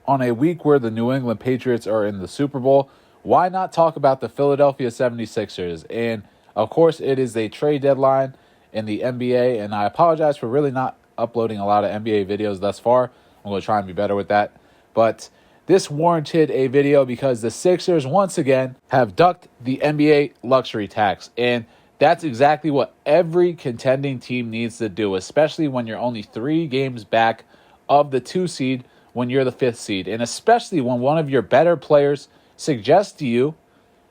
on a week where the New England Patriots are in the Super Bowl, why not talk about the Philadelphia 76ers? And, of course, it is a trade deadline in the NBA, and I apologize for really not uploading a lot of NBA videos thus far. I'm going to try and be better with that. But this warranted a video because the Sixers, once again, have ducked the NBA luxury tax. And that's exactly what every contending team needs to do, especially when you're only 3 games back of the 2 seed when you're the 5th seed. And especially when one of your better players suggests to you,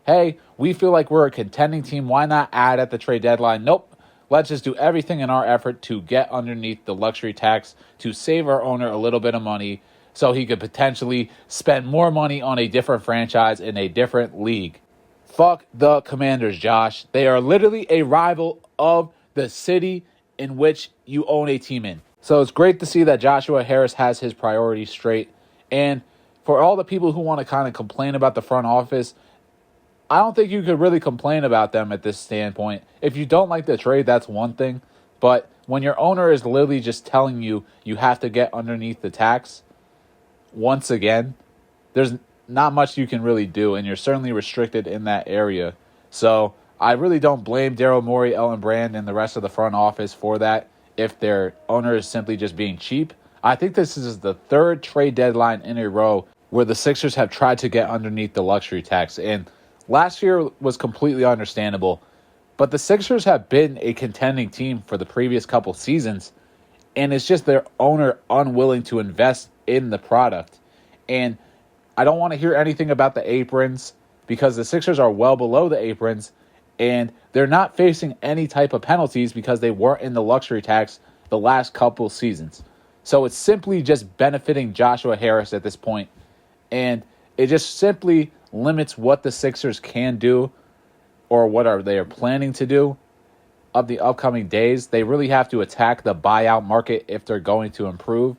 hey, we feel like we're a contending team. Why not add at the trade deadline? Nope. Let's just do everything in our effort to get underneath the luxury tax to save our owner a little bit of money so he could potentially spend more money on a different franchise in a different league. Fuck the Commanders, Josh. They are literally a rival of the city in which you own a team in. So it's great to see that Joshua Harris has his priorities straight. And for all the people who want to kind of complain about the front office, I don't think you could really complain about them at this standpoint. If you don't like the trade, that's one thing. But when your owner is literally just telling you you have to get underneath the tax, once again, there's not much you can really do, and you're certainly restricted in that area. So I really don't blame Daryl Morey, Ellen Brand, and the rest of the front office for that if their owner is simply just being cheap. I think this is the 3rd trade deadline in a row where the Sixers have tried to get underneath the luxury tax. And last year was completely understandable, but the Sixers have been a contending team for the previous couple seasons, and it's just their owner unwilling to invest in the product. And I don't want to hear anything about the aprons because the Sixers are well below the aprons, and they're not facing any type of penalties because they weren't in the luxury tax the last couple seasons. So it's simply just benefiting Joshua Harris at this point, and it just simply limits what the Sixers can do or what they are planning to do of the upcoming days. They really have to attack the buyout market if they're going to improve.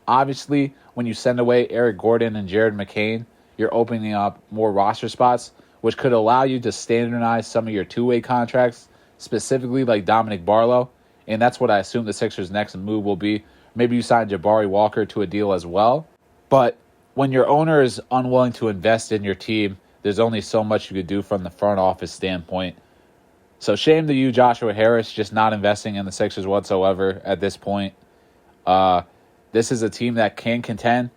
Obviously, when you send away Eric Gordon and Jared McCain, you're opening up more roster spots, which could allow you to standardize some of your two-way contracts, specifically like Dominic Barlow. And that's what I assume the Sixers' next move will be. Maybe you sign Jabari Walker to a deal as well. But when your owner is unwilling to invest in your team, there's only so much you could do from the front office standpoint. So shame to you, Joshua Harris, just not investing in the Sixers whatsoever at this point. This is a team that can contend.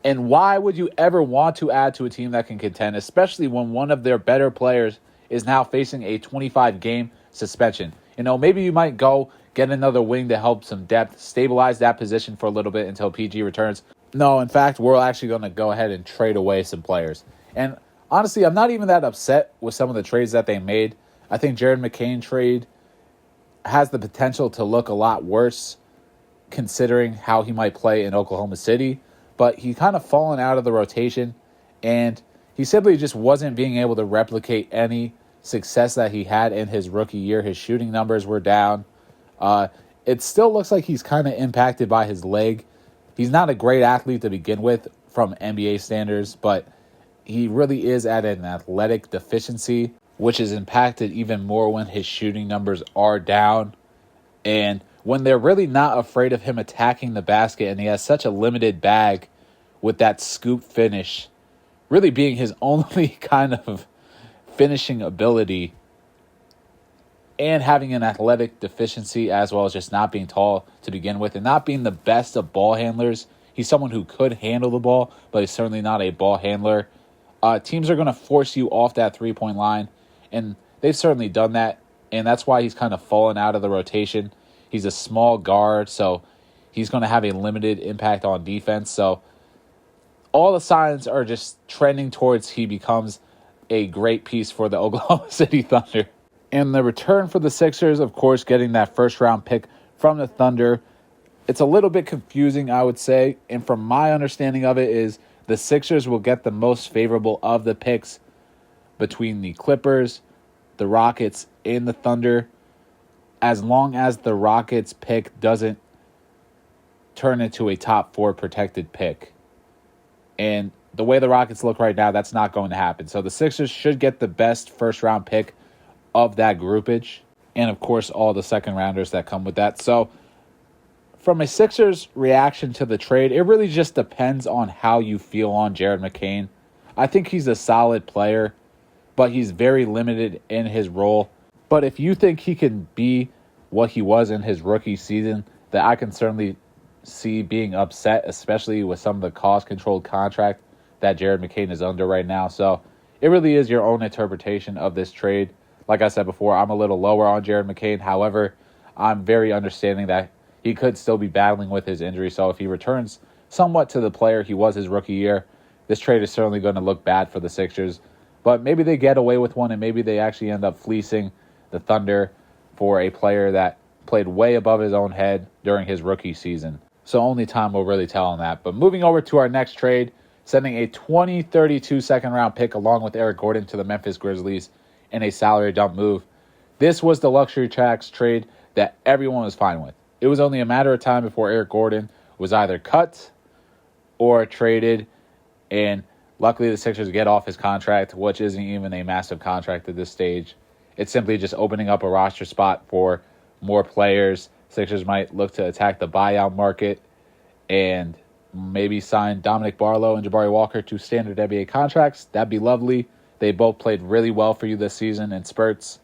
And why would you ever want to add to a team that can contend, especially when one of their better players is now facing a 25-game suspension? You know, maybe you might go get another wing to help some depth, stabilize that position for a little bit until PG returns. No, in fact, we're actually going to go ahead and trade away some players. And honestly, I'm not even that upset with some of the trades that they made. I think Jared McCain trade has the potential to look a lot worse considering how he might play in Oklahoma City. But he kind of fallen out of the rotation, and he simply just wasn't being able to replicate any success that he had in his rookie year. His shooting numbers were down. It still looks like he's kind of impacted by his leg. He's not a great athlete to begin with from NBA standards, but he really is at an athletic deficiency, which is impacted even more when his shooting numbers are down. And when they're really not afraid of him attacking the basket, and he has such a limited bag with that scoop finish, really being his only kind of finishing ability, and having an athletic deficiency as well as just not being tall to begin with and not being the best of ball handlers. He's someone who could handle the ball, but he's certainly not a ball handler. Teams are going to force you off that three-point line, and they've certainly done that, and that's why he's kind of fallen out of the rotation. He's a small guard, so he's going to have a limited impact on defense. So all the signs are just trending towards he becomes a great piece for the Oklahoma City Thunder. And the return for the Sixers, of course, getting that first-round pick from the Thunder, it's a little bit confusing, I would say. And from my understanding of it is the Sixers will get the most favorable of the picks between the Clippers, the Rockets, and the Thunder, as long as the Rockets pick doesn't turn into a top 4 protected pick. And the way the Rockets look right now, that's not going to happen. So the Sixers should get the best first-round pick of that groupage. And, of course, all the second-rounders that come with that. So from a Sixers reaction to the trade, it really just depends on how you feel on Jared McCain. I think he's a solid player, but he's very limited in his role. But if you think he can be what he was in his rookie season, then I can certainly see being upset, especially with some of the cost-controlled contract that Jared McCain is under right now. So it really is your own interpretation of this trade. Like I said before, I'm a little lower on Jared McCain. However, I'm very understanding that he could still be battling with his injury. So if he returns somewhat to the player he was his rookie year, this trade is certainly going to look bad for the Sixers. But maybe they get away with one, and maybe they actually end up fleecing the Thunder for a player that played way above his own head during his rookie season. So only time will really tell on that. But moving over to our next trade, sending a 2032 second-round pick along with Eric Gordon to the Memphis Grizzlies in a salary dump move. This was the luxury tax trade that everyone was fine with. It was only a matter of time before Eric Gordon was either cut or traded, and luckily the Sixers get off his contract, which isn't even a massive contract at this stage. It's simply just opening up a roster spot for more players. Sixers might look to attack the buyout market and maybe sign Dominic Barlow and Jabari Walker to standard NBA contracts. That'd be lovely. They both played really well for you this season in spurts,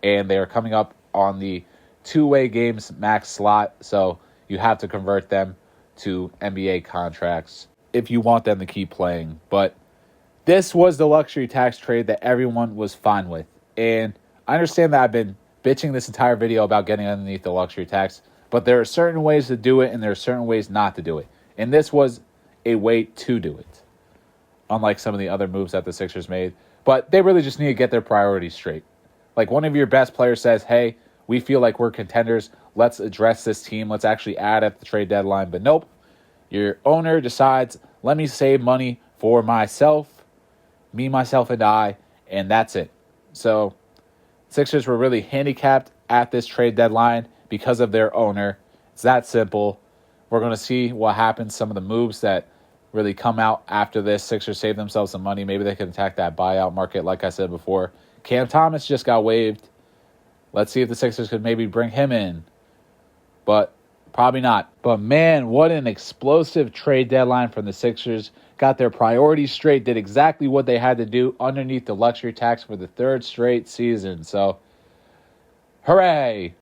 and they are coming up on the two-way games max slot, so you have to convert them to NBA contracts if you want them to keep playing. But this was the luxury tax trade that everyone was fine with. And I understand that I've been bitching this entire video about getting underneath the luxury tax, but there are certain ways to do it and there are certain ways not to do it. And this was a way to do it, unlike some of the other moves that the Sixers made. But they really just need to get their priorities straight. Like one of your best players says, hey, we feel like we're contenders. Let's address this team. Let's actually add at the trade deadline. But nope, your owner decides, let me save money for myself, me, myself, and I, and that's it. So Sixers were really handicapped at this trade deadline because of their owner. It's that simple. We're going to see what happens. Some of the moves that really come out after this. Sixers save themselves some money. Maybe they can attack that buyout market, like I said before. Cam Thomas just got waived. Let's see if the Sixers could maybe bring him in. But probably not. But man, what an explosive trade deadline from the Sixers. Got their priorities straight, did exactly what they had to do underneath the luxury tax for the third straight season. So, hooray!